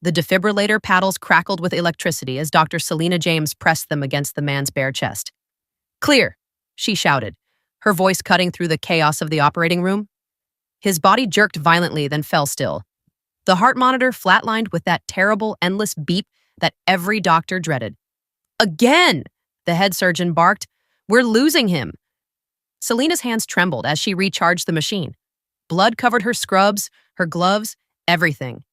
The defibrillator paddles crackled with electricity as Dr. Selena James pressed them against the man's bare chest. "Clear," she shouted, her voice cutting through the chaos of the operating room. His body jerked violently, then fell still. The heart monitor flatlined with that terrible, endless beep that every doctor dreaded. "Again!" the head surgeon barked. "We're losing him." Selena's hands trembled as she recharged the machine. Blood covered her scrubs, her gloves, everything.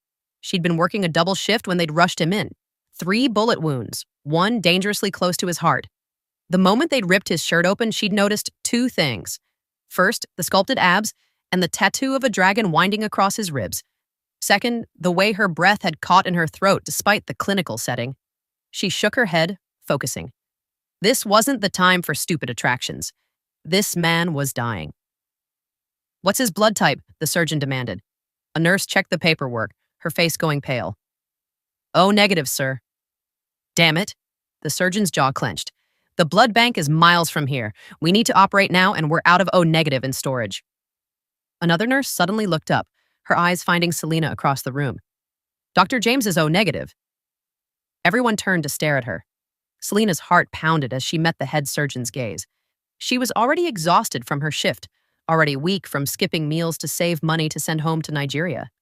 She'd been working a double shift when they'd rushed him in. 3 bullet wounds, one dangerously close to his heart. The moment they'd ripped his shirt open, she'd noticed 2 things. First, the sculpted abs and the tattoo of a dragon winding across his ribs. Second, the way her breath had caught in her throat despite the clinical setting. She shook her head, focusing. This wasn't the time for stupid attractions. This man was dying. "What's his blood type?" the surgeon demanded. A nurse checked the paperwork, her face going pale. "O negative, sir." "Damn it." The surgeon's jaw clenched. "The blood bank is miles from here. We need to operate now, and we're out of O negative in storage." Another nurse suddenly looked up, her eyes finding Selena across the room. "Dr. James is O negative." Everyone turned to stare at her. Selena's heart pounded as she met the head surgeon's gaze. She was already exhausted from her shift, already weak from skipping meals to save money to send home to Nigeria.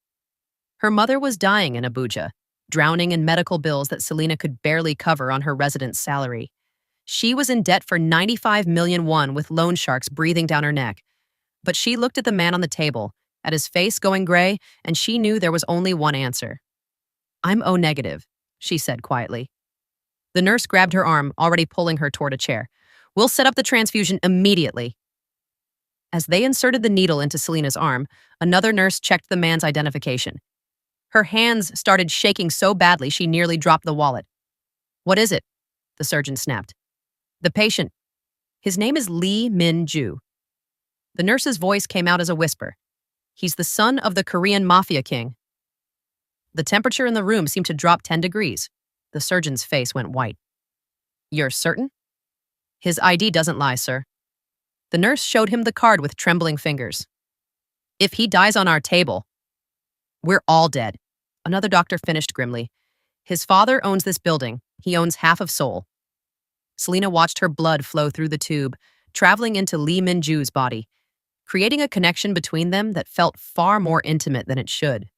Her mother was dying in Abuja, drowning in medical bills that Selena could barely cover on her resident's salary. She was in debt for 95 million won with loan sharks breathing down her neck. But she looked at the man on the table, at his face going gray, and she knew there was only one answer. "I'm O negative," she said quietly. The nurse grabbed her arm, already pulling her toward a chair. "We'll set up the transfusion immediately." As they inserted the needle into Selena's arm, another nurse checked the man's identification. Her hands started shaking so badly she nearly dropped the wallet. "What is it?" the surgeon snapped. "The patient. His name is Min Joo." The nurse's voice came out as a whisper. "He's the son of the Korean Mafia king." The temperature in the room seemed to drop 10 degrees. The surgeon's face went white. "You're certain?" "His ID doesn't lie, sir." The nurse showed him the card with trembling fingers. "If he dies on our table, we're all dead," another doctor finished grimly. "His father owns this building. He owns half of Seoul." Selena watched her blood flow through the tube, traveling into Min Joo's body, creating a connection between them that felt far more intimate than it should.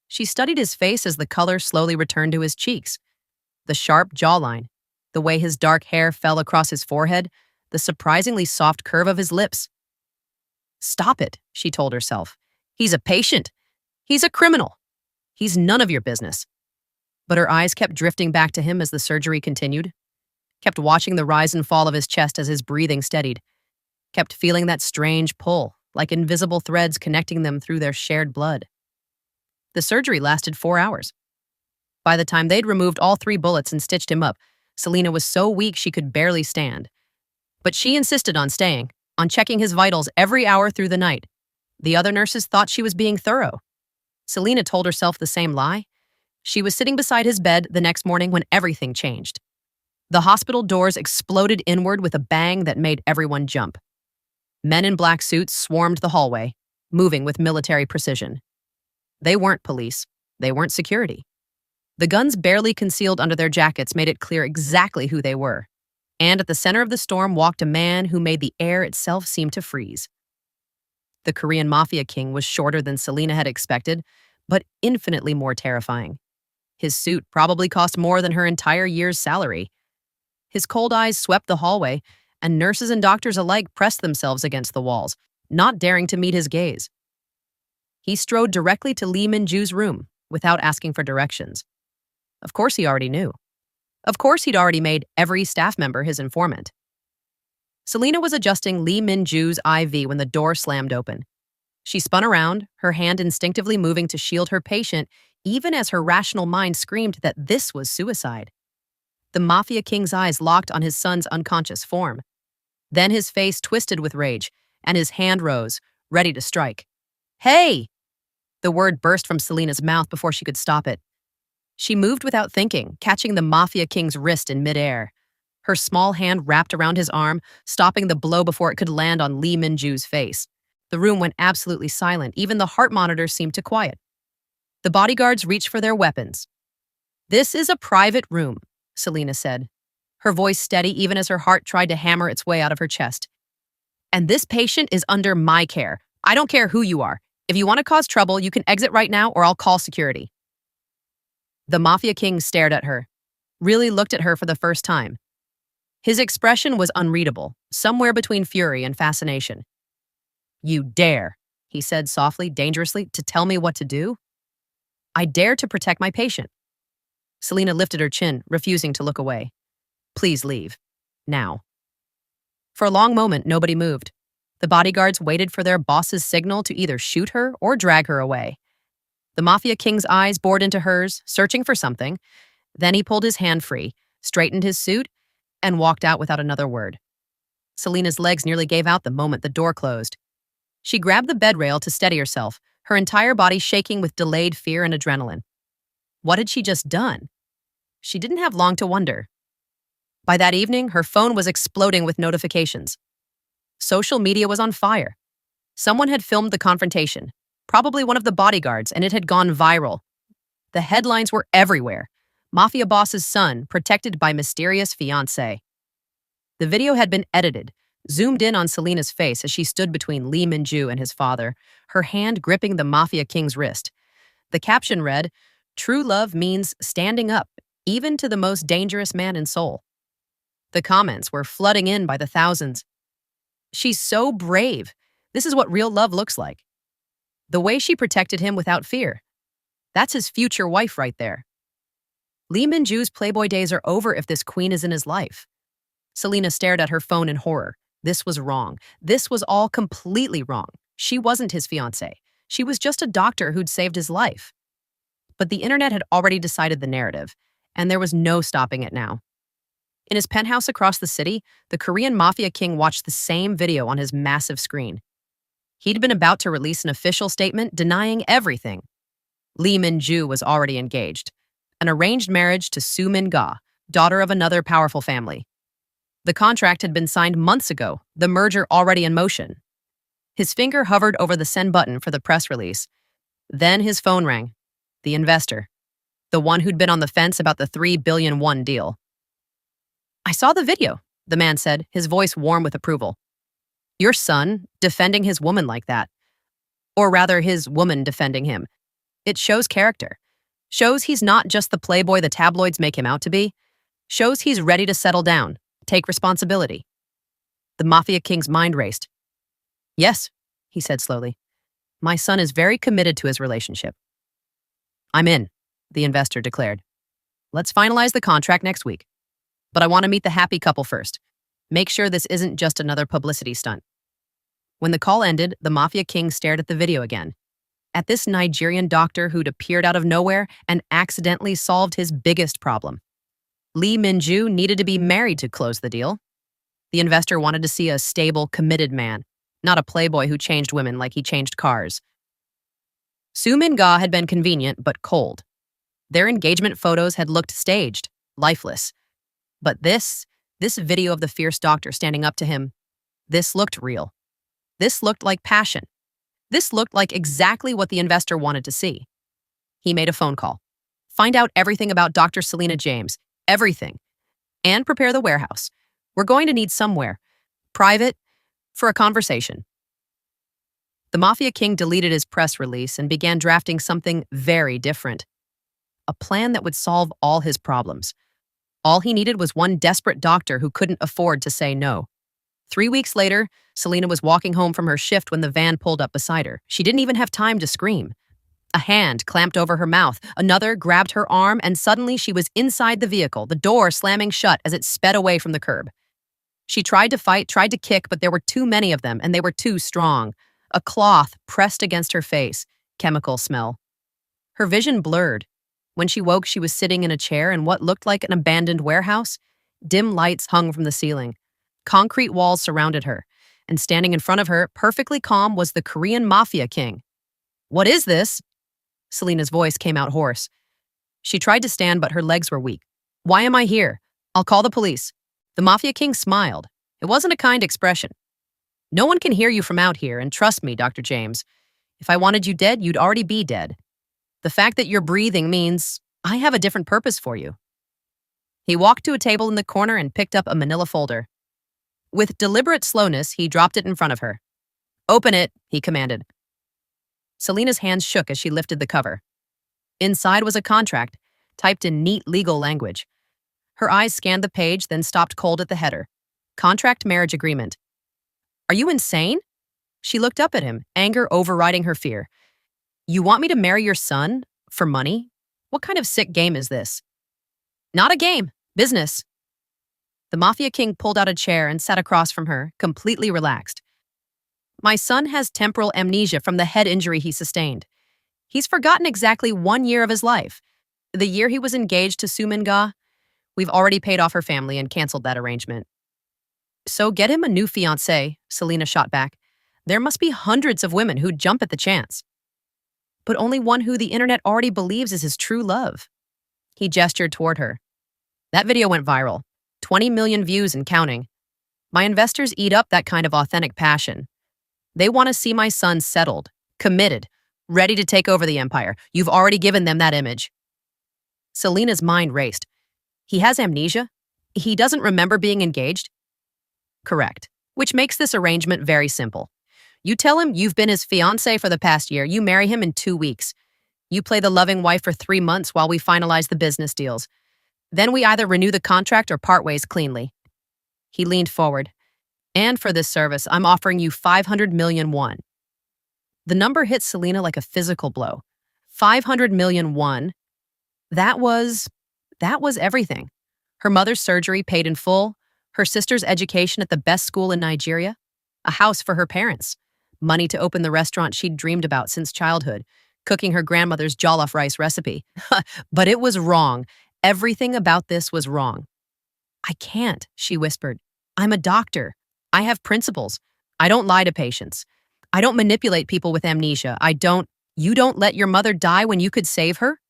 She studied his face as the color slowly returned to his cheeks. The sharp jawline, the way his dark hair fell across his forehead, the surprisingly soft curve of his lips. "Stop it," she told herself. "He's a patient. He's a criminal. He's none of your business." But her eyes kept drifting back to him as the surgery continued, kept watching the rise and fall of his chest as his breathing steadied, kept feeling that strange pull, like invisible threads connecting them through their shared blood. The surgery lasted 4 hours. By the time they'd removed all 3 bullets and stitched him up, Selena was so weak she could barely stand. But she insisted on staying, on checking his vitals every hour through the night. The other nurses thought she was being thorough. Selena told herself the same lie. She was sitting beside his bed the next morning when everything changed. The hospital doors exploded inward with a bang that made everyone jump. Men in black suits swarmed the hallway, moving with military precision. They weren't police. They weren't security. The guns barely concealed under their jackets made it clear exactly who they were. And at the center of the storm walked a man who made the air itself seem to freeze. The Korean Mafia king was shorter than Selena had expected, but infinitely more terrifying. His suit probably cost more than her entire year's salary. His cold eyes swept the hallway, and nurses and doctors alike pressed themselves against the walls, not daring to meet his gaze. He strode directly to Min Joo's room, without asking for directions. Of course he already knew. Of course he'd already made every staff member his informant. Selena was adjusting Min Joo's IV when the door slammed open. She spun around, her hand instinctively moving to shield her patient, even as her rational mind screamed that this was suicide. The Mafia king's eyes locked on his son's unconscious form. Then his face twisted with rage, and his hand rose, ready to strike. "Hey!" The word burst from Selena's mouth before she could stop it. She moved without thinking, catching the Mafia king's wrist in midair. Her small hand wrapped around his arm, stopping the blow before it could land on Min Joo's face. The room went absolutely silent. Even the heart monitor seemed to quiet. The bodyguards reached for their weapons. "This is a private room," Selena said, her voice steady even as her heart tried to hammer its way out of her chest. "And this patient is under my care. I don't care who you are. If you want to cause trouble, you can exit right now or I'll call security." The Mafia King stared at her, really looked at her for the first time. His expression was unreadable, somewhere between fury and fascination. "You dare," he said softly, dangerously, "to tell me what to do?" "I dare to protect my patient." Selena lifted her chin, refusing to look away. "Please leave. Now." For a long moment, nobody moved. The bodyguards waited for their boss's signal to either shoot her or drag her away. The Mafia King's eyes bored into hers, searching for something. Then he pulled his hand free, straightened his suit, and walked out without another word. Selena's legs nearly gave out the moment the door closed. She grabbed the bed rail to steady herself, her entire body shaking with delayed fear and adrenaline. What had she just done? She didn't have long to wonder. By that evening, her phone was exploding with notifications. Social media was on fire. Someone had filmed the confrontation, probably one of the bodyguards, and it had gone viral. The headlines were everywhere. Mafia boss's son protected by mysterious fiancée. The video had been edited, zoomed in on Selena's face as she stood between Min Joo and his father, her hand gripping the Mafia King's wrist. The caption read, "True love means standing up, even to the most dangerous man in Seoul." The comments were flooding in by the thousands. "She's so brave. This is what real love looks like." The way she protected him without fear. That's his future wife right there. Min Joo's Playboy days are over if this queen is in his life. Selena stared at her phone in horror. This was wrong. This was all completely wrong. She wasn't his fiancée. She was just a doctor who'd saved his life. But the internet had already decided the narrative, and there was no stopping it now. In his penthouse across the city, the Korean Mafia King watched the same video on his massive screen. He'd been about to release an official statement denying everything. Min Joo was already engaged, an arranged marriage to Soo Min-ga, daughter of another powerful family. The contract had been signed months ago, the merger already in motion. His finger hovered over the send button for the press release. Then his phone rang. The investor, the one who'd been on the fence about the $3 billion deal. "I saw the video," the man said, his voice warm with approval. "Your son defending his woman like that. Or rather, his woman defending him. It shows character. Shows he's not just the playboy the tabloids make him out to be. Shows he's ready to settle down, take responsibility." The Mafia King's mind raced. "Yes," he said slowly. "My son is very committed to his relationship." "I'm in," the investor declared. "Let's finalize the contract next week. But I want to meet the happy couple first. Make sure this isn't just another publicity stunt." When the call ended, the Mafia King stared at the video again. At this Nigerian doctor who'd appeared out of nowhere and accidentally solved his biggest problem. Min Joo needed to be married to close the deal. The investor wanted to see a stable, committed man, not a playboy who changed women like he changed cars. Soo Min-ga had been convenient but cold. Their engagement photos had looked staged, lifeless. But this video of the fierce doctor standing up to him, this looked real. This looked like passion. This looked like exactly what the investor wanted to see. He made a phone call. Find out everything about Dr. Selena James, everything. And prepare the warehouse. We're going to need somewhere, private, for a conversation. The Mafia King deleted his press release and began drafting something very different. A plan that would solve all his problems. All he needed was one desperate doctor who couldn't afford to say no. 3 weeks later, Selena was walking home from her shift when the van pulled up beside her. She didn't even have time to scream. A hand clamped over her mouth, another grabbed her arm, and suddenly she was inside the vehicle, the door slamming shut as it sped away from the curb. She tried to fight, tried to kick, but there were too many of them, and they were too strong. A cloth pressed against her face, chemical smell. Her vision blurred. When she woke, she was sitting in a chair in what looked like an abandoned warehouse. Dim lights hung from the ceiling. Concrete walls surrounded her, and standing in front of her, perfectly calm, was the Korean Mafia King. "What is this?" Selena's voice came out hoarse. She tried to stand, but her legs were weak. "Why am I here? I'll call the police." The Mafia King smiled. It wasn't a kind expression. "No one can hear you from out here, and trust me, Dr. James. If I wanted you dead, you'd already be dead." The fact that you're breathing means I have a different purpose for you. He walked to a table in the corner and picked up a manila folder. With deliberate slowness, he dropped it in front of her. Open it, he commanded. Selena's hands shook as she lifted the cover. Inside was a contract, typed in neat legal language. Her eyes scanned the page, then stopped cold at the header. Contract marriage agreement. Are you insane? She looked up at him, anger overriding her fear. You want me to marry your son? For money? What kind of sick game is this? Not a game. Business. The Mafia King pulled out a chair and sat across from her, completely relaxed. My son has temporal amnesia from the head injury he sustained. He's forgotten exactly 1 year of his life. The year he was engaged to Min Joo. We've already paid off her family and canceled that arrangement. So get him a new fiancée, Selena shot back. There must be hundreds of women who'd jump at the chance. But only one who the internet already believes is his true love. He gestured toward her. That video went viral. 20 million views and counting. My investors eat up that kind of authentic passion. They want to see my son settled, committed, ready to take over the empire. You've already given them that image. Selena's mind raced. He has amnesia? He doesn't remember being engaged? Correct. Which makes this arrangement very simple. You tell him you've been his fiancée for the past year. You marry him in 2 weeks. You play the loving wife for 3 months while we finalize the business deals. Then we either renew the contract or part ways cleanly. He leaned forward. And for this service, I'm offering you 500 million won. The number hit Selena like a physical blow. 500 million won. That was everything. Her mother's surgery paid in full, her sister's education at the best school in Nigeria, a house for her parents, money to open the restaurant she'd dreamed about since childhood, cooking her grandmother's jollof rice recipe. But it was wrong. Everything about this was wrong. I can't, she whispered. I'm a doctor. I have principles. I don't lie to patients. I don't manipulate people with amnesia. You don't let your mother die when you could save her?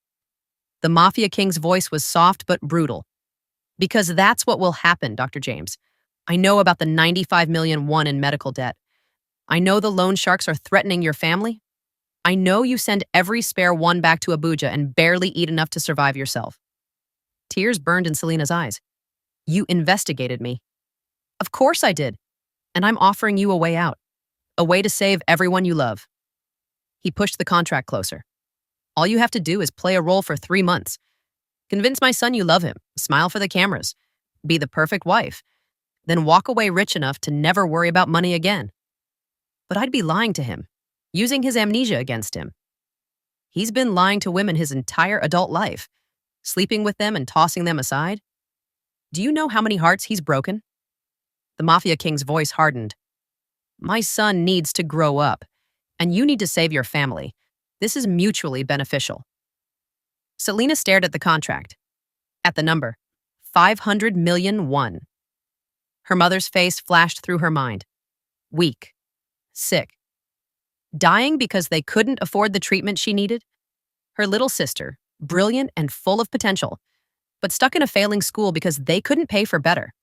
The Mafia King's voice was soft but brutal. Because that's what will happen, Dr. James. I know about the 95 million won in medical debt. I know the loan sharks are threatening your family. I know you send every spare one back to Abuja and barely eat enough to survive yourself. Tears burned in Selena's eyes. You investigated me. Of course I did. And I'm offering you a way out. A way to save everyone you love. He pushed the contract closer. All you have to do is play a role for 3 months. Convince my son you love him, smile for the cameras, be the perfect wife, then walk away rich enough to never worry about money again. But I'd be lying to him, using his amnesia against him. He's been lying to women his entire adult life, sleeping with them and tossing them aside. Do you know how many hearts he's broken? The Mafia King's voice hardened. My son needs to grow up, and you need to save your family. This is mutually beneficial. Selena stared at the contract, at the number, 500 million won. Her mother's face flashed through her mind. Weak, sick, dying because they couldn't afford the treatment she needed. Her little sister, brilliant and full of potential, but stuck in a failing school because they couldn't pay for better.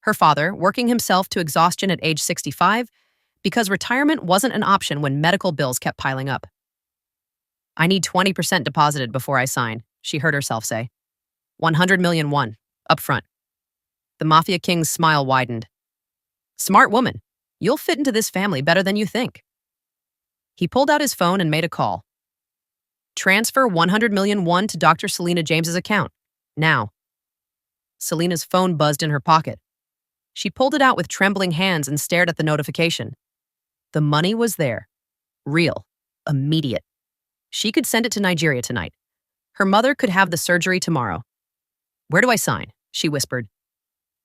Her father, working himself to exhaustion at age 65, because retirement wasn't an option when medical bills kept piling up. I need 20% deposited before I sign, she heard herself say. 100 million won, up front. The Mafia King's smile widened. Smart woman. You'll fit into this family better than you think. He pulled out his phone and made a call. Transfer 100 million won to Dr. Selena James's account. Now. Selena's phone buzzed in her pocket. She pulled it out with trembling hands and stared at the notification. The money was there. Real. Immediate. She could send it to Nigeria tonight. Her mother could have the surgery tomorrow. Where do I sign? She whispered.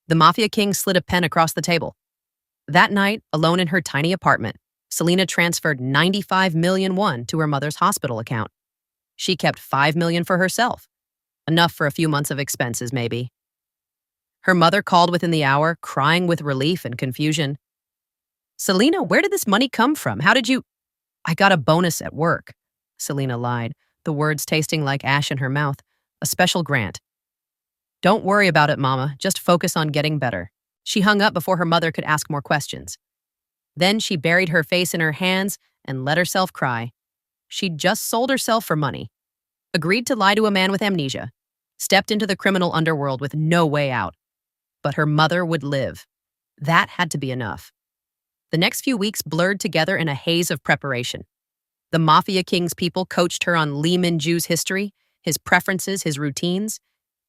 The Mafia King slid a pen across the table. That night, alone in her tiny apartment, Selena transferred 95 million won to her mother's hospital account. She kept 5 million for herself. Enough for a few months of expenses, maybe. Her mother called within the hour, crying with relief and confusion. Selena, where did this money come from? How did you... I got a bonus at work. Selena lied, the words tasting like ash in her mouth. A special grant. Don't worry about it, Mama. Just focus on getting better. She hung up before her mother could ask more questions. Then she buried her face in her hands and let herself cry. She'd just sold herself for money. agreed to lie to a man with amnesia, stepped into the criminal underworld with no way out. But her mother would live. That had to be enough. The next few weeks blurred together in a haze of preparation. The Mafia King's people coached her on Min Joo's history, his preferences, his routines.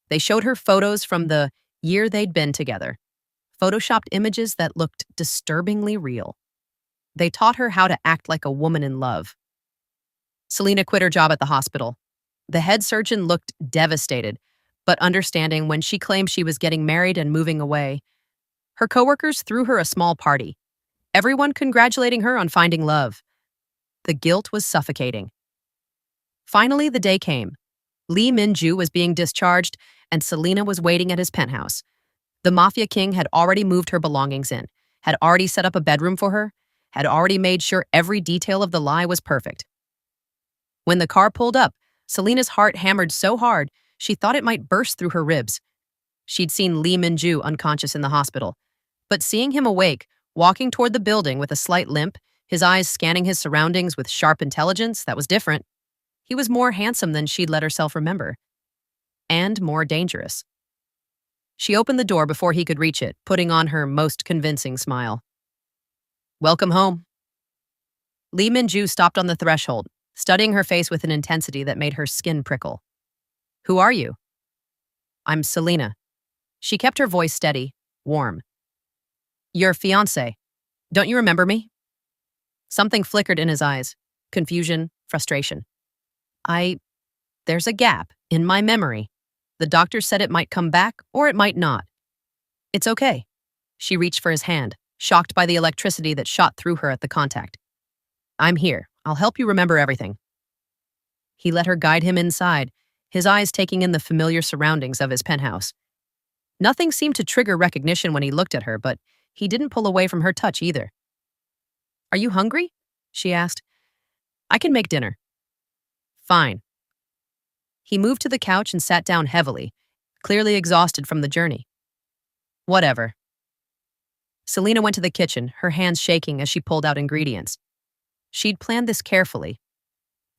They showed her photos from the year they'd been together, photoshopped images that looked disturbingly real. They taught her how to act like a woman in love. Selena quit her job at the hospital. The head surgeon looked devastated, but understanding when she claimed she was getting married and moving away. Her coworkers threw her a small party, everyone congratulating her on finding love. The guilt was suffocating. Finally, the day came. Min Joo was being discharged, and Selena was waiting at his penthouse. The Mafia King had already moved her belongings in, had already set up a bedroom for her, had already made sure every detail of the lie was perfect. When the car pulled up, Selena's heart hammered so hard she thought it might burst through her ribs. She'd seen Min Joo unconscious in the hospital, but seeing him awake, walking toward the building with a slight limp, his eyes scanning his surroundings with sharp intelligence, that was different. He was more handsome than she'd let herself remember. And more dangerous. She opened the door before he could reach it, putting on her most convincing smile. "Welcome home." Min Joo stopped on the threshold, studying her face with an intensity that made her skin prickle. "Who are you?" "I'm Selena." She kept her voice steady, warm. "Your fiancé. Don't you remember me?" Something flickered in his eyes. Confusion, frustration. There's a gap in my memory. The doctor said it might come back, or it might not." "It's okay." She reached for his hand, shocked by the electricity that shot through her at the contact. "I'm here. I'll help you remember everything." He let her guide him inside, his eyes taking in the familiar surroundings of his penthouse. Nothing seemed to trigger recognition when he looked at her, but he didn't pull away from her touch either. "Are you hungry?" she asked. "I can make dinner." "Fine." He moved to the couch and sat down heavily, clearly exhausted from the journey. "Whatever." Selena went to the kitchen, her hands shaking as she pulled out ingredients. She'd planned this carefully.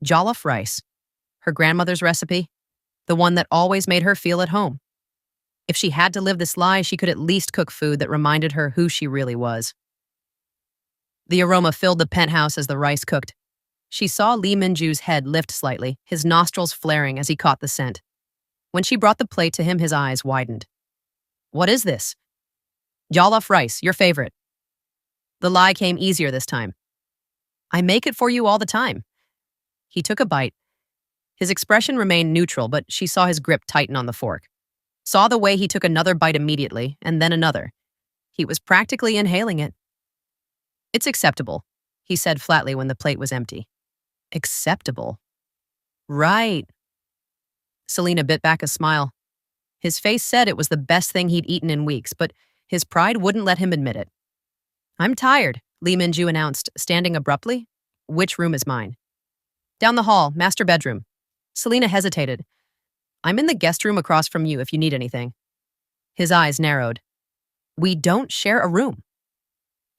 Jollof rice, her grandmother's recipe, the one that always made her feel at home. If she had to live this lie, she could at least cook food that reminded her who she really was. The aroma filled the penthouse as the rice cooked. She saw Min Joo's head lift slightly, his nostrils flaring as he caught the scent. When she brought the plate to him, his eyes widened. "What is this?" "Jollof rice, your favorite." The lie came easier this time. "I make it for you all the time." He took a bite. His expression remained neutral, but she saw his grip tighten on the fork. Saw the way he took another bite immediately, and then another. He was practically inhaling it. "It's acceptable," he said flatly when the plate was empty. "Acceptable?" "Right." Selena bit back a smile. His face said it was the best thing he'd eaten in weeks, but his pride wouldn't let him admit it. "I'm tired," Min Joo announced, standing abruptly. "Which room is mine?" "Down the hall, master bedroom." Selena hesitated. "I'm in the guest room across from you if you need anything." His eyes narrowed. "We don't share a room."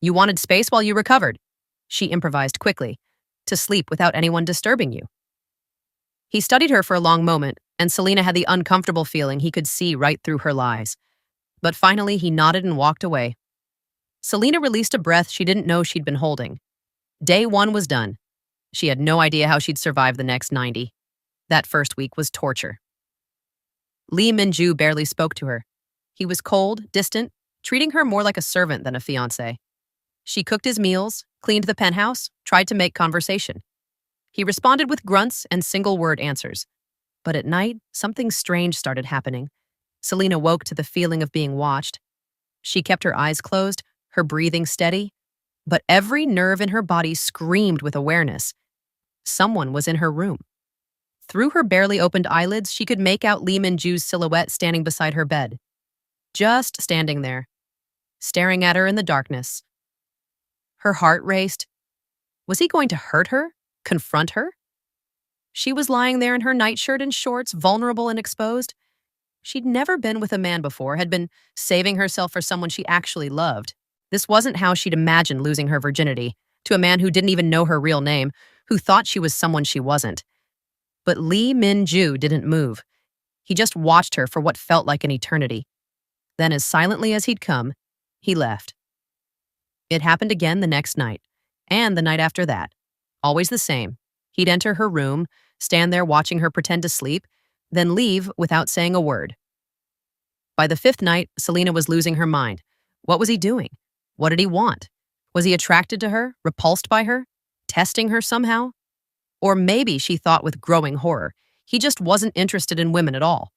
"You wanted space while you recovered," she improvised quickly, "to sleep without anyone disturbing you." He studied her for a long moment, and Selena had the uncomfortable feeling he could see right through her lies. But finally, he nodded and walked away. Selena released a breath she didn't know she'd been holding. Day 1 was done. She had no idea how she'd survive the next 90. That first week was torture. Min Joo barely spoke to her. He was cold, distant, treating her more like a servant than a fiancé. She cooked his meals, cleaned the penthouse, tried to make conversation. He responded with grunts and single-word answers. But at night, something strange started happening. Selena woke to the feeling of being watched. She kept her eyes closed, her breathing steady, but every nerve in her body screamed with awareness. Someone was in her room. Through her barely opened eyelids, she could make out Min Joo's silhouette standing beside her bed. Just standing there, staring at her in the darkness. Her heart raced. Was he going to hurt her? Confront her? She was lying there in her nightshirt and shorts, vulnerable and exposed. She'd never been with a man before, had been saving herself for someone she actually loved. This wasn't how she'd imagined losing her virginity, to a man who didn't even know her real name, who thought she was someone she wasn't. But Min Joo didn't move. He just watched her for what felt like an eternity. Then, as silently as he'd come, he left. It happened again the next night, and the night after that. Always the same. He'd enter her room, stand there watching her pretend to sleep, then leave without saying a word. By the fifth night, Selena was losing her mind. What was he doing? What did he want? Was he attracted to her, repulsed by her, testing her somehow? Or maybe, she thought with growing horror, he just wasn't interested in women at all.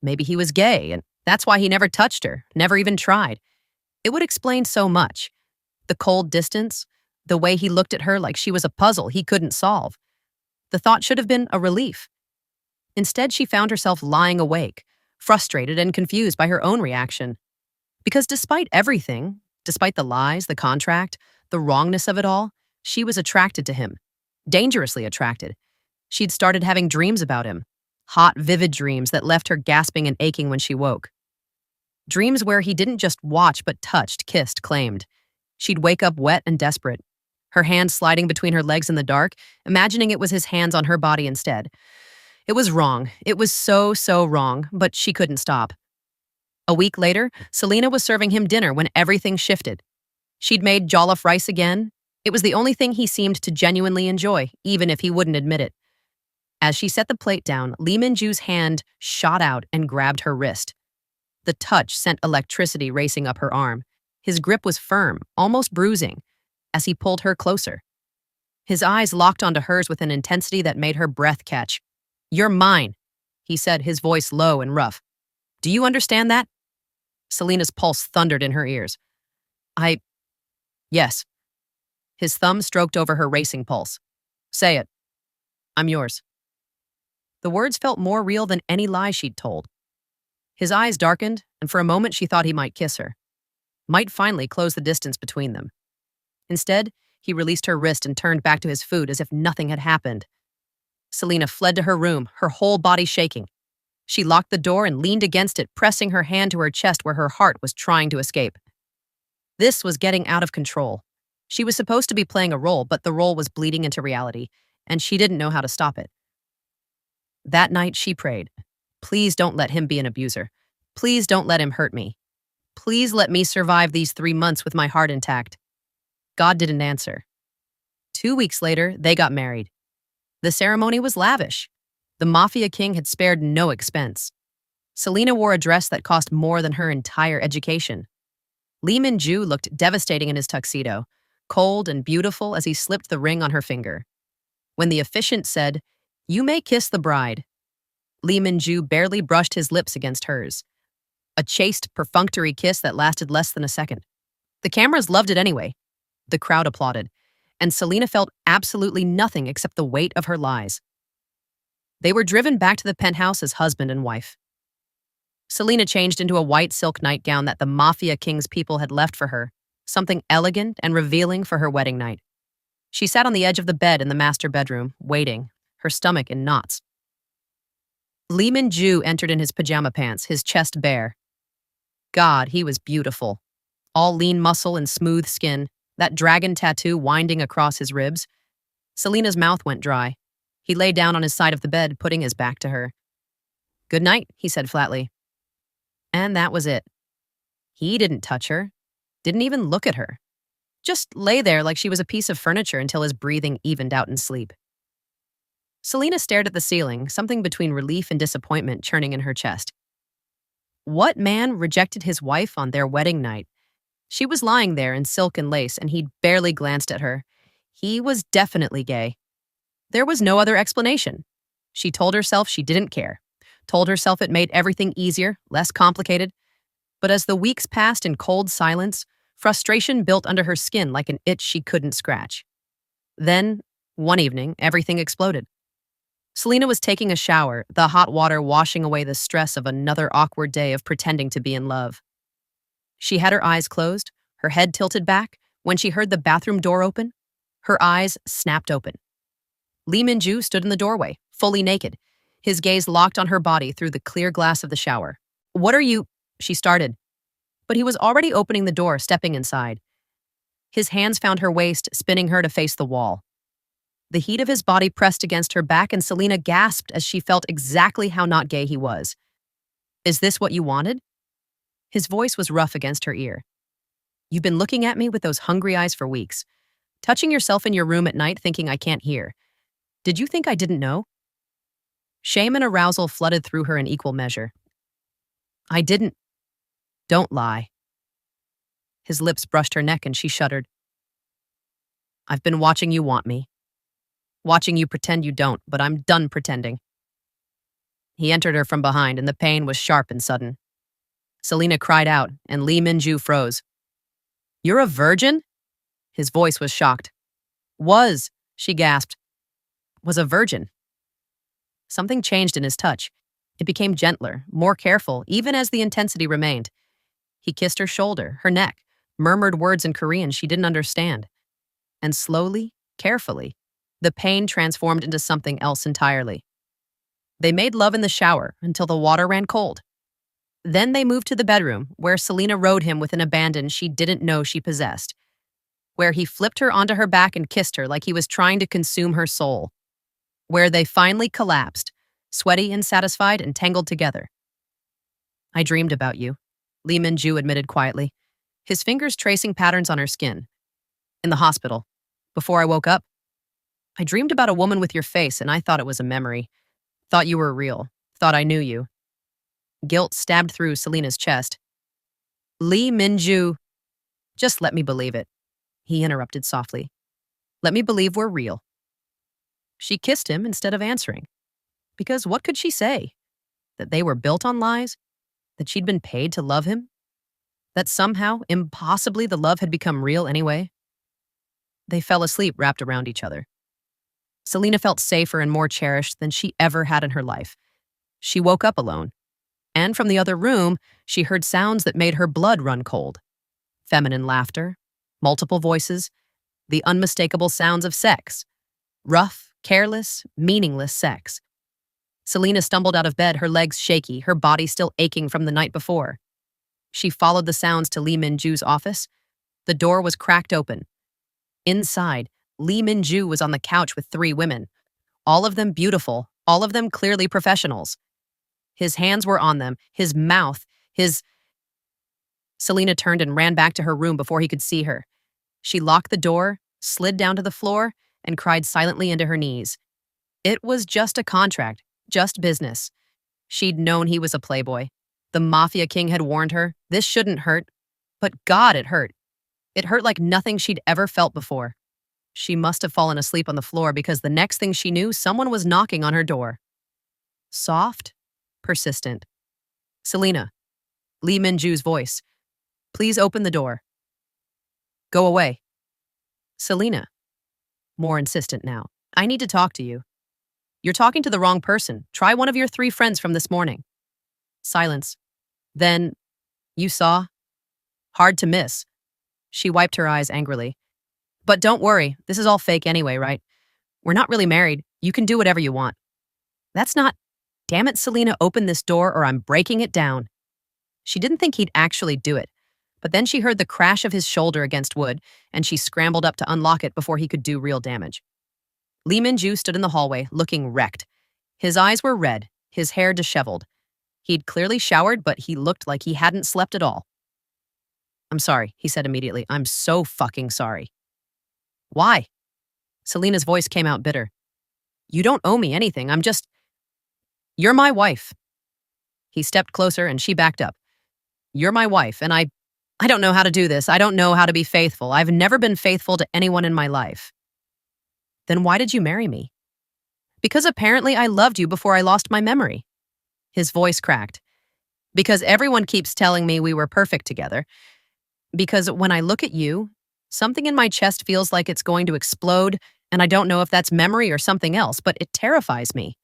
Maybe he was gay, and that's why he never touched her, never even tried. It would explain so much. The cold distance, the way he looked at her like she was a puzzle he couldn't solve. The thought should have been a relief. Instead, she found herself lying awake, frustrated and confused by her own reaction. Because despite everything, despite the lies, the contract, the wrongness of it all, she was attracted to him. Dangerously attracted. She'd started having dreams about him. Hot, vivid dreams that left her gasping and aching when she woke. Dreams where he didn't just watch but touched, kissed, claimed. She'd wake up wet and desperate, her hands sliding between her legs in the dark, imagining it was his hands on her body instead. It was wrong. It was so wrong, but she couldn't stop. A week later, Selena was serving him dinner when everything shifted. She'd made jollof rice again. It was the only thing he seemed to genuinely enjoy, even if he wouldn't admit it. As she set the plate down, Min Joo's hand shot out and grabbed her wrist. The touch sent electricity racing up her arm. His grip was firm, almost bruising, as he pulled her closer. His eyes locked onto hers with an intensity that made her breath catch. "You're mine," he said, his voice low and rough. "Do you understand that?" Selena's pulse thundered in her ears. Yes. His thumb stroked over her racing pulse. "Say it. I'm yours." The words felt more real than any lie she'd told. His eyes darkened, and for a moment she thought he might kiss her. Might finally close the distance between them. Instead, he released her wrist and turned back to his food as if nothing had happened. Selena fled to her room, her whole body shaking. She locked the door and leaned against it, pressing her hand to her chest where her heart was trying to escape. This was getting out of control. She was supposed to be playing a role, but the role was bleeding into reality, and she didn't know how to stop it. That night, she prayed, "Please don't let him be an abuser. Please don't let him hurt me. Please let me survive these 3 months with my heart intact." God didn't answer. 2 weeks later, they got married. The ceremony was lavish. The Mafia king had spared no expense. Selena wore a dress that cost more than her entire education. Min Joo looked devastating in his tuxedo, cold and beautiful as he slipped the ring on her finger. When the officiant said, "You may kiss the bride," Min Joo barely brushed his lips against hers. A chaste, perfunctory kiss that lasted less than a second. The cameras loved it anyway. The crowd applauded, and Selena felt absolutely nothing except the weight of her lies. They were driven back to the penthouse as husband and wife. Selena changed into a white silk nightgown that the Mafia king's people had left for her, something elegant and revealing for her wedding night. She sat on the edge of the bed in the master bedroom, waiting, her stomach in knots. Min Joo entered in his pajama pants, his chest bare. God, he was beautiful. All lean muscle and smooth skin, that dragon tattoo winding across his ribs. Selena's mouth went dry. He lay down on his side of the bed, putting his back to her. "Good night," he said flatly. And that was it. He didn't touch her, didn't even look at her. Just lay there like she was a piece of furniture until his breathing evened out in sleep. Selena stared at the ceiling, something between relief and disappointment churning in her chest. What man rejected his wife on their wedding night? She was lying there in silk and lace, and he'd barely glanced at her. He was definitely gay. There was no other explanation. She told herself she didn't care, told herself it made everything easier, less complicated. But as the weeks passed in cold silence, frustration built under her skin like an itch she couldn't scratch. Then, one evening, everything exploded. Selena was taking a shower, the hot water washing away the stress of another awkward day of pretending to be in love. She had her eyes closed, her head tilted back, when she heard the bathroom door open. Her eyes snapped open. Min Joo stood in the doorway, fully naked, his gaze locked on her body through the clear glass of the shower. "What are you?" she started. But he was already opening the door, stepping inside. His hands found her waist, spinning her to face the wall. The heat of his body pressed against her back, and Selena gasped as she felt exactly how not gay he was. Is this what you wanted? His voice was rough against her ear. You've been looking at me with those hungry eyes for weeks, touching yourself in your room at night thinking I can't hear. Did you think I didn't know? Shame and arousal flooded through her in equal measure. I didn't. Don't lie. His lips brushed her neck and she shuddered. I've been watching you want me. Watching you pretend you don't, but I'm done pretending. He entered her from behind and the pain was sharp and sudden. Selena cried out and Min Joo froze. You're a virgin? His voice was shocked. Was, she gasped. Was a virgin. Something changed in his touch. It became gentler, more careful, even as the intensity remained. He kissed her shoulder, her neck, murmured words in Korean she didn't understand. And slowly, carefully, the pain transformed into something else entirely. They made love in the shower until the water ran cold. Then they moved to the bedroom, where Selena rode him with an abandon she didn't know she possessed, where he flipped her onto her back and kissed her like he was trying to consume her soul, where they finally collapsed, sweaty and satisfied and tangled together. I dreamed about you, Min Joo admitted quietly, his fingers tracing patterns on her skin. In the hospital, before I woke up, I dreamed about a woman with your face and I thought it was a memory. Thought you were real. Thought I knew you. Guilt stabbed through Selena's chest. Min Joo, just let me believe it, he interrupted softly. Let me believe we're real. She kissed him instead of answering. Because what could she say? That they were built on lies? That she'd been paid to love him? That somehow, impossibly, the love had become real anyway? They fell asleep wrapped around each other. Selena felt safer and more cherished than she ever had in her life. She woke up alone. And from the other room, she heard sounds that made her blood run cold. Feminine laughter, multiple voices, the unmistakable sounds of sex. Rough, careless, meaningless sex. Selena stumbled out of bed, her legs shaky, her body still aching from the night before. She followed the sounds to Min Joo's office. The door was cracked open. Inside, Min Joo was on the couch with 3 women, all of them beautiful, all of them clearly professionals. His hands were on them, his mouth, his... Selena turned and ran back to her room before he could see her. She locked the door, slid down to the floor, and cried silently into her knees. It was just a contract, just business. She'd known he was a playboy. The Mafia king had warned her, this shouldn't hurt. But God, it hurt. It hurt like nothing she'd ever felt before. She must have fallen asleep on the floor because the next thing she knew, someone was knocking on her door. Soft, persistent. Selena, Min Joo's voice. Please open the door. Go away. Selena, more insistent now. I need to talk to you. You're talking to the wrong person. Try one of your 3 friends from this morning. Silence. Then, you saw? Hard to miss. She wiped her eyes angrily. But don't worry, this is all fake anyway, right? We're not really married. You can do whatever you want. That's not... Damn it, Selena, open this door or I'm breaking it down. She didn't think he'd actually do it, but then she heard the crash of his shoulder against wood, and she scrambled up to unlock it before he could do real damage. Min Joo stood in the hallway, looking wrecked. His eyes were red, his hair disheveled. He'd clearly showered, but he looked like he hadn't slept at all. I'm sorry, he said immediately. I'm so fucking sorry. Why? Selena's voice came out bitter. You don't owe me anything, I'm just... You're my wife. He stepped closer and she backed up. You're my wife, and I don't know how to do this. I don't know how to be faithful. I've never been faithful to anyone in my life. Then why did you marry me? Because apparently I loved you before I lost my memory. His voice cracked. Because everyone keeps telling me we were perfect together. Because when I look at you, something in my chest feels like it's going to explode, and I don't know if that's memory or something else, but it terrifies me.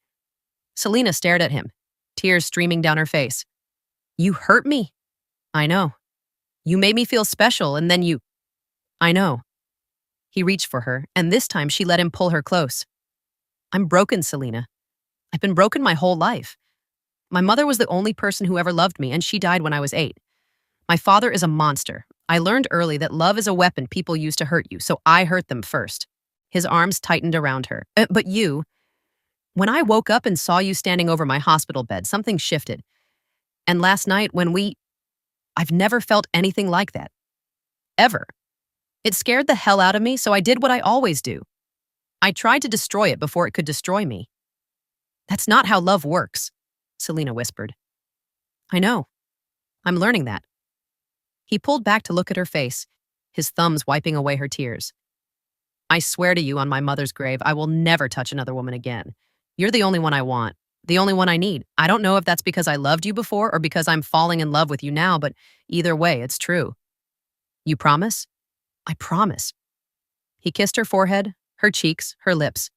Selena stared at him, tears streaming down her face. You hurt me. I know. You made me feel special, and then you... I know. He reached for her, and this time she let him pull her close. I'm broken, Selena. I've been broken my whole life. My mother was the only person who ever loved me, and she died when I was 8. My father is a monster. I learned early that love is a weapon people use to hurt you, so I hurt them first. His arms tightened around her. But you, when I woke up and saw you standing over my hospital bed, something shifted. And last night I've never felt anything like that. Ever. It scared the hell out of me, so I did what I always do. I tried to destroy it before it could destroy me. That's not how love works, Selena whispered. I know. I'm learning that. He pulled back to look at her face, his thumbs wiping away her tears. I swear to you on my mother's grave, I will never touch another woman again. You're the only one I want, the only one I need. I don't know if that's because I loved you before or because I'm falling in love with you now, but either way, it's true. You promise? I promise. He kissed her forehead, her cheeks, her lips.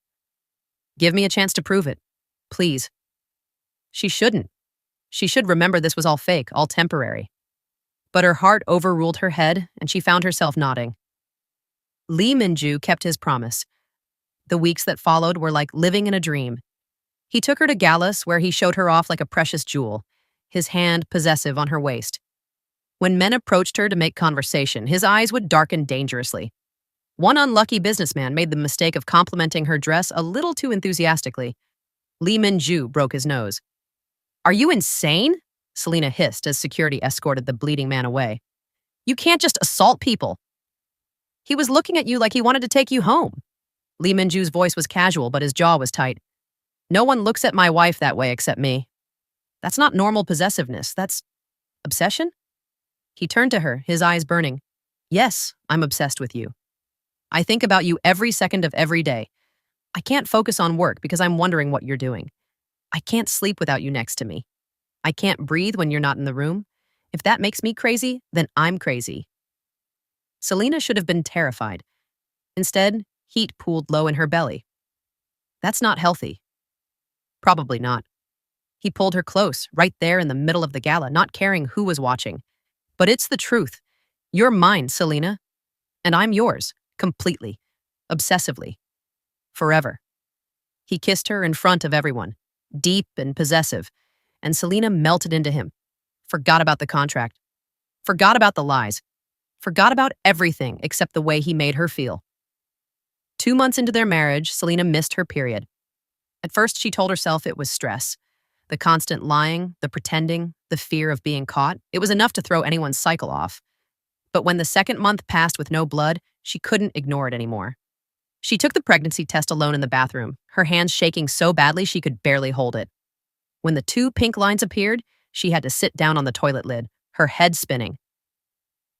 Give me a chance to prove it. Please. She shouldn't. She should remember this was all fake, all temporary. But her heart overruled her head, and she found herself nodding. Min Joo kept his promise. The weeks that followed were like living in a dream. He took her to galas where he showed her off like a precious jewel, his hand possessive on her waist. When men approached her to make conversation, his eyes would darken dangerously. One unlucky businessman made the mistake of complimenting her dress a little too enthusiastically. Min Joo broke his nose. Are you insane? Selena hissed as security escorted the bleeding man away. You can't just assault people. He was looking at you like he wanted to take you home. Min Joo's voice was casual, but his jaw was tight. No one looks at my wife that way except me. That's not normal possessiveness. That's obsession? He turned to her, his eyes burning. Yes, I'm obsessed with you. I think about you every second of every day. I can't focus on work because I'm wondering what you're doing. I can't sleep without you next to me. I can't breathe when you're not in the room. If that makes me crazy, then I'm crazy. Selena should have been terrified. Instead, heat pooled low in her belly. That's not healthy. Probably not. He pulled her close, right there in the middle of the gala, not caring who was watching. But it's the truth. You're mine, Selena. And I'm yours, completely, obsessively, forever. He kissed her in front of everyone, deep and possessive, and Selena melted into him. Forgot about the contract. Forgot about the lies. Forgot about everything except the way he made her feel. 2 months into their marriage, Selena missed her period. At first, she told herself it was stress. The constant lying, the pretending, the fear of being caught, it was enough to throw anyone's cycle off. But when the second month passed with no blood, she couldn't ignore it anymore. She took the pregnancy test alone in the bathroom, her hands shaking so badly she could barely hold it. When the 2 pink lines appeared, she had to sit down on the toilet lid, her head spinning.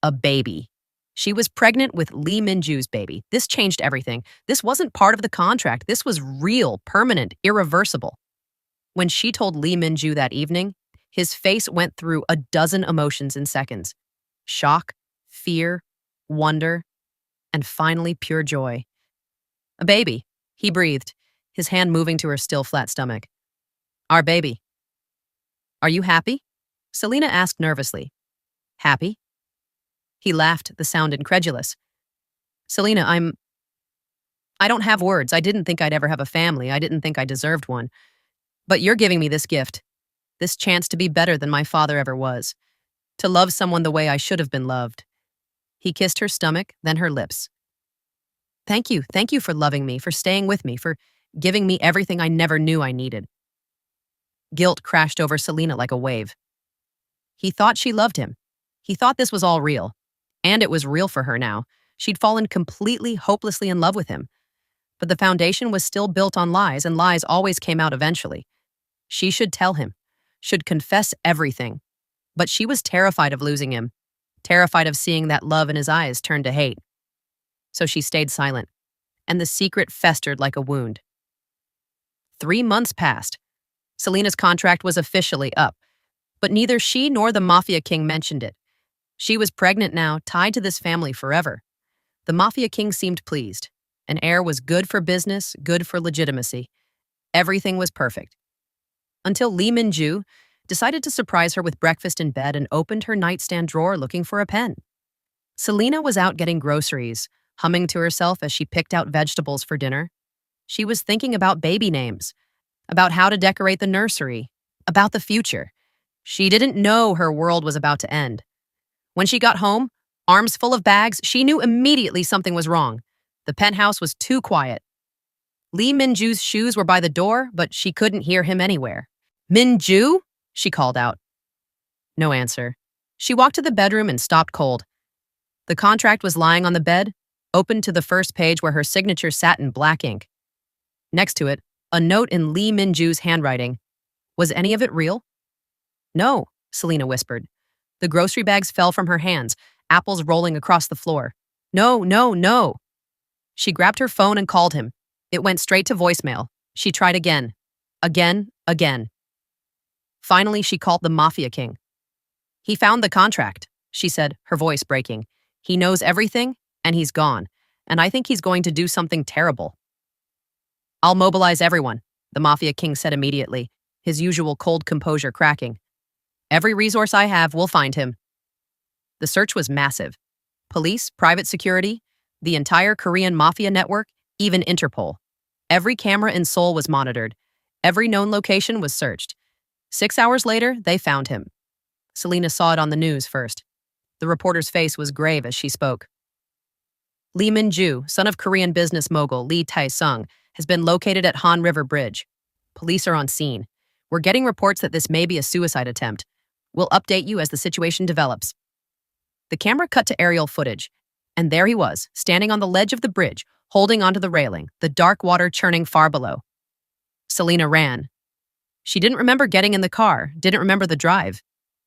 A baby. She was pregnant with Min Joo's baby. This changed everything. This wasn't part of the contract. This was real, permanent, irreversible. When she told Min Joo that evening, his face went through a dozen emotions in seconds. Shock, fear, wonder, and finally pure joy. A baby, he breathed, his hand moving to her still flat stomach. Our baby. Are you happy? Selena asked nervously. Happy? He laughed, the sound incredulous. Selena, I don't have words. I didn't think I'd ever have a family. I didn't think I deserved one. But you're giving me this gift, this chance to be better than my father ever was, to love someone the way I should have been loved. He kissed her stomach, then her lips. Thank you for loving me, for staying with me, for giving me everything I never knew I needed. Guilt crashed over Selena like a wave. He thought she loved him. He thought this was all real. And it was real for her now. She'd fallen completely, hopelessly in love with him. But the foundation was still built on lies, and lies always came out eventually. She should tell him, should confess everything. But she was terrified of losing him, terrified of seeing that love in his eyes turn to hate. So she stayed silent, and the secret festered like a wound. 3 months passed. Selena's contract was officially up, but neither she nor the Mafia King mentioned it. She was pregnant now, tied to this family forever. The Mafia King seemed pleased. An heir was good for business, good for legitimacy. Everything was perfect. Until Min Joo decided to surprise her with breakfast in bed and opened her nightstand drawer looking for a pen. Selena was out getting groceries, humming to herself as she picked out vegetables for dinner. She was thinking about baby names, about how to decorate the nursery, about the future. She didn't know her world was about to end. When she got home, arms full of bags, she knew immediately something was wrong. The penthouse was too quiet. Min Joo's shoes were by the door, but she couldn't hear him anywhere. Min Joo? She called out. No answer. She walked to the bedroom and stopped cold. The contract was lying on the bed, open to the first page where her signature sat in black ink. Next to it, a note in Min Joo's handwriting. Was any of it real? No, Selena whispered. The grocery bags fell from her hands, apples rolling across the floor. No, no, no. She grabbed her phone and called him. It went straight to voicemail. She tried again. Again. Finally, she called the Mafia king. He found the contract, she said, her voice breaking. He knows everything, and he's gone. And I think he's going to do something terrible. I'll mobilize everyone, the Mafia king said immediately, his usual cold composure cracking. Every resource I have will find him. The search was massive. Police, private security, the entire Korean Mafia network, even Interpol. Every camera in Seoul was monitored. Every known location was searched. 6 hours later, they found him. Selena saw it on the news first. The reporter's face was grave as she spoke. Min Joo, son of Korean business mogul Lee Tae-sung, has been located at Han River Bridge. Police are on scene. We're getting reports that this may be a suicide attempt. We'll update you as the situation develops. The camera cut to aerial footage, and there he was, standing on the ledge of the bridge, holding onto the railing, the dark water churning far below. Selena ran. She didn't remember getting in the car, didn't remember the drive.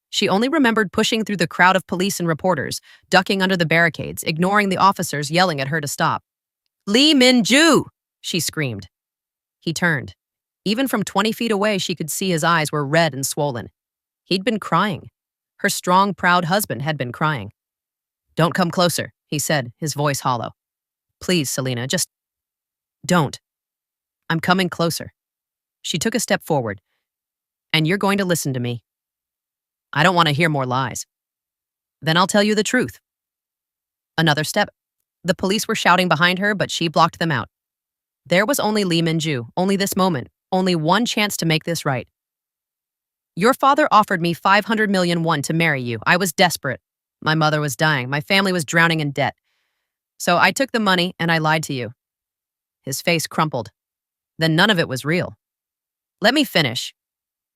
She only remembered pushing through the crowd of police and reporters, ducking under the barricades, ignoring the officers yelling at her to stop. Min Joo! She screamed. He turned. Even from 20 feet away, she could see his eyes were red and swollen. He'd been crying. Her strong, proud husband had been crying. Don't come closer, he said, his voice hollow. Please, Selena, just don't. I'm coming closer. She took a step forward. And you're going to listen to me. I don't want to hear more lies. Then I'll tell you the truth. Another step. The police were shouting behind her, but she blocked them out. There was only Min Joo, only this moment, only one chance to make this right. Your father offered me 500 million won to marry you. I was desperate. My mother was dying. My family was drowning in debt. So I took the money and I lied to you. His face crumpled. Then none of it was real. Let me finish.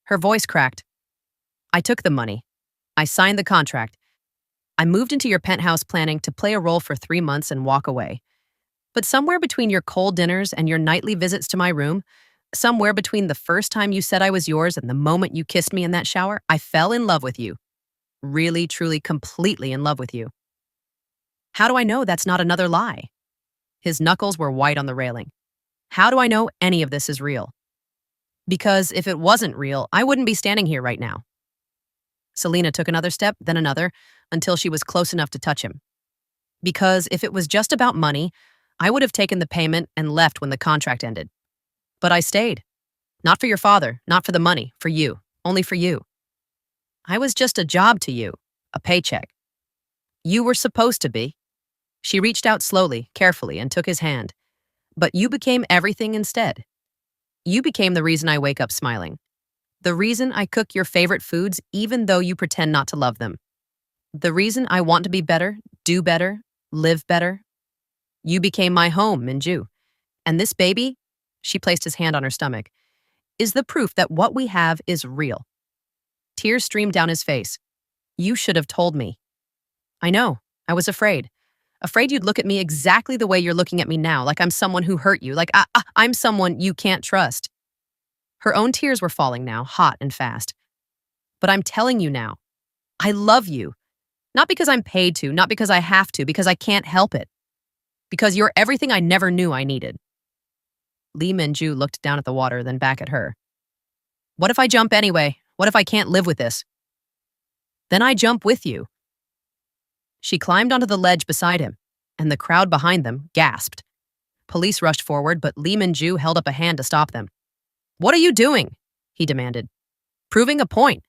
Her voice cracked. I took the money. I signed the contract. I moved into your penthouse planning to play a role for 3 months and walk away. But somewhere between your cold dinners and your nightly visits to my room, somewhere between the first time you said I was yours and the moment you kissed me in that shower, I fell in love with you. Really, truly, completely in love with you. How do I know that's not another lie? His knuckles were white on the railing. How do I know any of this is real? Because if it wasn't real, I wouldn't be standing here right now. Selena took another step, then another, until she was close enough to touch him. Because if it was just about money, I would have taken the payment and left when the contract ended. But I stayed. Not for your father, not for the money, for you, only for you. I was just a job to you, a paycheck. You were supposed to be. She reached out slowly, carefully, and took his hand. But you became everything instead. You became the reason I wake up smiling. The reason I cook your favorite foods even though you pretend not to love them. The reason I want to be better, do better, live better. You became my home, Min Joo. And this baby, she placed his hand on her stomach, is the proof that what we have is real. Tears streamed down his face. You should have told me. I know. I was afraid. Afraid you'd look at me exactly the way you're looking at me now, like I'm someone who hurt you, like I'm someone you can't trust. Her own tears were falling now, hot and fast. But I'm telling you now, I love you. Not because I'm paid to, not because I have to, because I can't help it. Because you're everything I never knew I needed. Min Joo looked down at the water, then back at her. What if I jump anyway? What if I can't live with this? Then I jump with you. She climbed onto the ledge beside him, and the crowd behind them gasped. Police rushed forward, but Min Joo held up a hand to stop them. What are you doing? He demanded. Proving a point.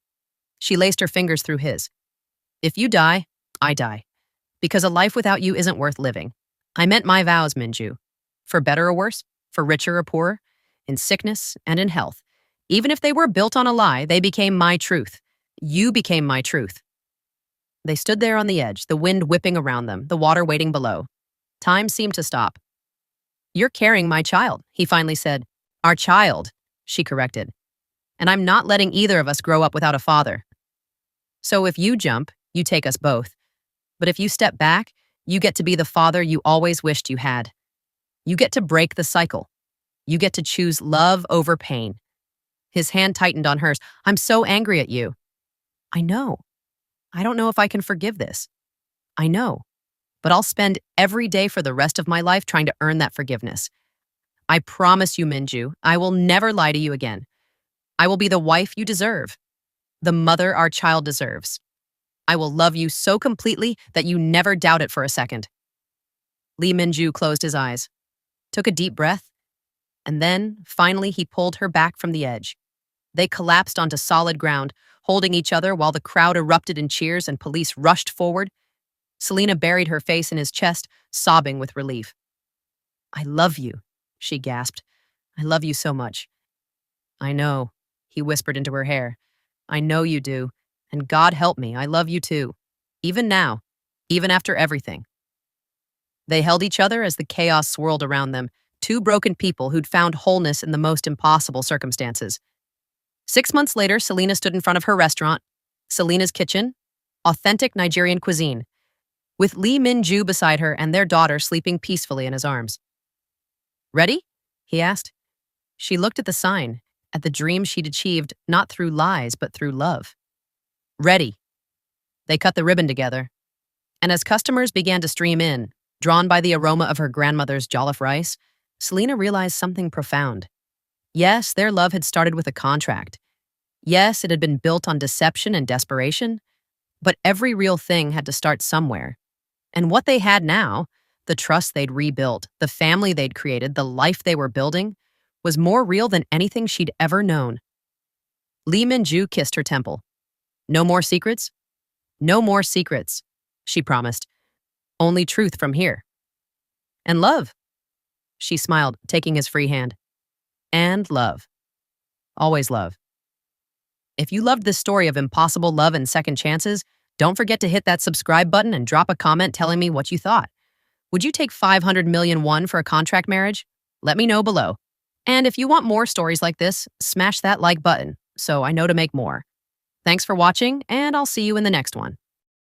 She laced her fingers through his. If you die, I die. Because a life without you isn't worth living. I meant my vows, Min Joo. For better or worse, for richer or poorer, in sickness and in health. Even if they were built on a lie, they became my truth. You became my truth. They stood there on the edge, the wind whipping around them, the water waiting below. Time seemed to stop. You're carrying my child, he finally said. Our child, she corrected. And I'm not letting either of us grow up without a father. So if you jump, you take us both. But if you step back, you get to be the father you always wished you had. You get to break the cycle. You get to choose love over pain. His hand tightened on hers. I'm so angry at you. I know. I don't know if I can forgive this. I know. But I'll spend every day for the rest of my life trying to earn that forgiveness. I promise you, Min Joo, I will never lie to you again. I will be the wife you deserve, the mother our child deserves. I will love you so completely that you never doubt it for a second. Min Joo closed his eyes, took a deep breath, and then, finally, he pulled her back from the edge. They collapsed onto solid ground, holding each other while the crowd erupted in cheers and police rushed forward. Selena buried her face in his chest, sobbing with relief. I love you, she gasped. I love you so much. I know, he whispered into her hair. I know you do, and God help me, I love you too. Even now, even after everything. They held each other as the chaos swirled around them, two broken people who'd found wholeness in the most impossible circumstances. 6 months later, Selena stood in front of her restaurant, Selena's Kitchen, authentic Nigerian cuisine, with Min Joo beside her and their daughter sleeping peacefully in his arms. Ready? He asked. She looked at the sign, at the dream she'd achieved not through lies but through love. Ready. They cut the ribbon together. And as customers began to stream in, drawn by the aroma of her grandmother's jollof rice, Selena realized something profound. Yes, their love had started with a contract. Yes, it had been built on deception and desperation. But every real thing had to start somewhere. And what they had now, the trust they'd rebuilt, the family they'd created, the life they were building, was more real than anything she'd ever known. Min Joo kissed her temple. No more secrets? No more secrets, she promised. Only truth from here. And love. She smiled, taking his free hand. And love. Always love. If you loved this story of impossible love and second chances, don't forget to hit that subscribe button and drop a comment telling me what you thought. Would you take 500 million won for a contract marriage? Let me know below. And if you want more stories like this, smash that like button so I know to make more. Thanks for watching, and I'll see you in the next one.